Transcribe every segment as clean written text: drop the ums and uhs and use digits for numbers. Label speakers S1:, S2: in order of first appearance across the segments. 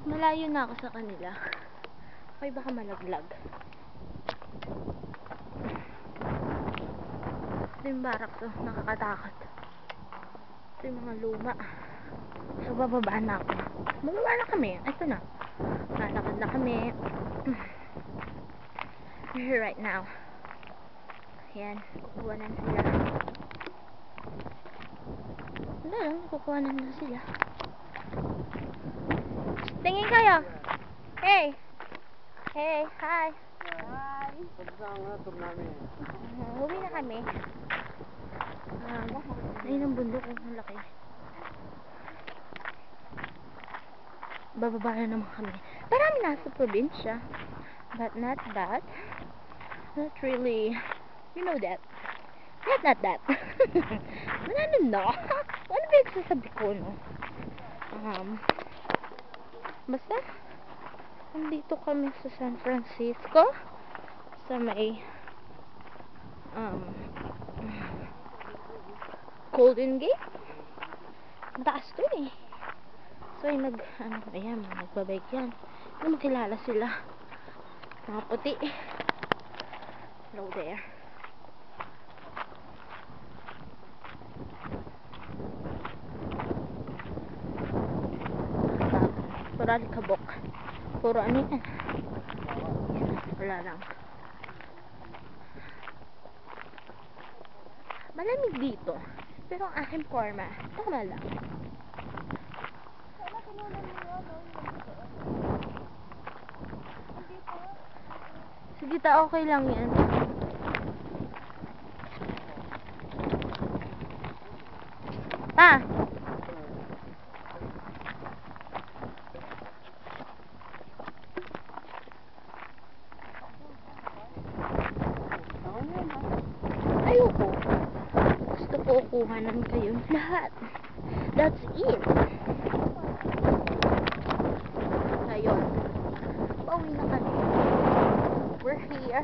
S1: Malayo na ako sa kanila. Okay, baka malaglag. Ito yung barak to. Nakakatakot. Ito yung mga luma. So, bababa na ako. Bababa na kami. Ito na. Lalakad na kami. We're here right now. Ayan. Kukuha na sila. Wala lang. Kukuha na sila. Tingin kayo. Hey. Hey. Hi. Hi. Uwi na kami. Ayun ang bundok. Ang laki. Bababa na naman kami. Parang nasa probinsya. But not that. Not really. You know that. Not that. Ano no? Ano ba yung sasabi ko, no? Basta, nandito kami sa San Francisco. Sa may Golden Gate. Taas to eh. So, ay ayan, nagbabike yan. Hindi makilala sila. Mga puti. Hello there. Puro alikabok. Puro ano yan. Wala lang. Malamig dito. Pero ang aking forma, tama lang. Sige ta, okay lang yan. Ta! Ayoko. Gusto ko kuhanan kayo lahat. That's it. Ayun. Pauwi na kami. We're here.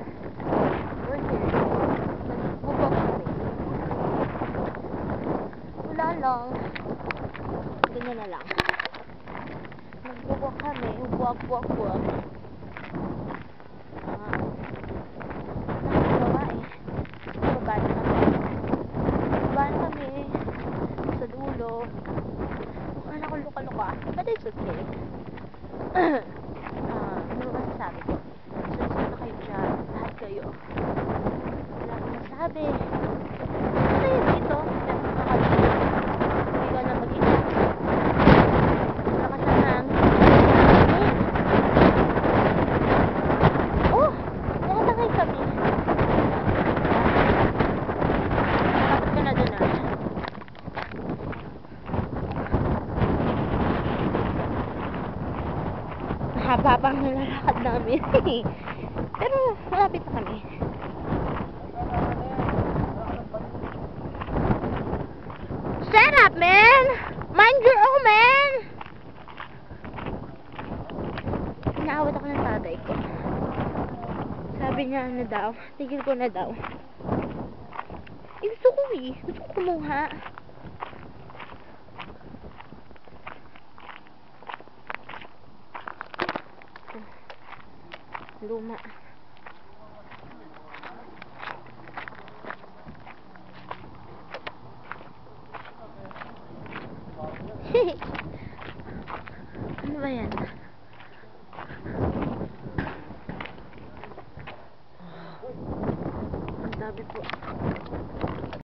S1: Magbubok kami. Wala lang. Ganyan na lang. Magbubok kami. Buwag. Sa dulo. Mukha na akong luka-luka. But it's okay. Ano ba sabi ko? Susunod na kayo dyan. Lahat kayo. Wala akong masabi. Ano yun dito? Hindi ko na mag-ina. Lakas ang hangin. Oh! Nakasakay kami. Tapos ka na dun ah. Haba pang nilalakad namin. Pero malapit na kami. Shut up, man! Mind your own, man! Inaawat ako ng tatay ko. Sabi niya ano daw, tigil ko na daw. Gusto ko eh. Gusto ko kumuha. Luma. Ano ba yan? Ang dami po.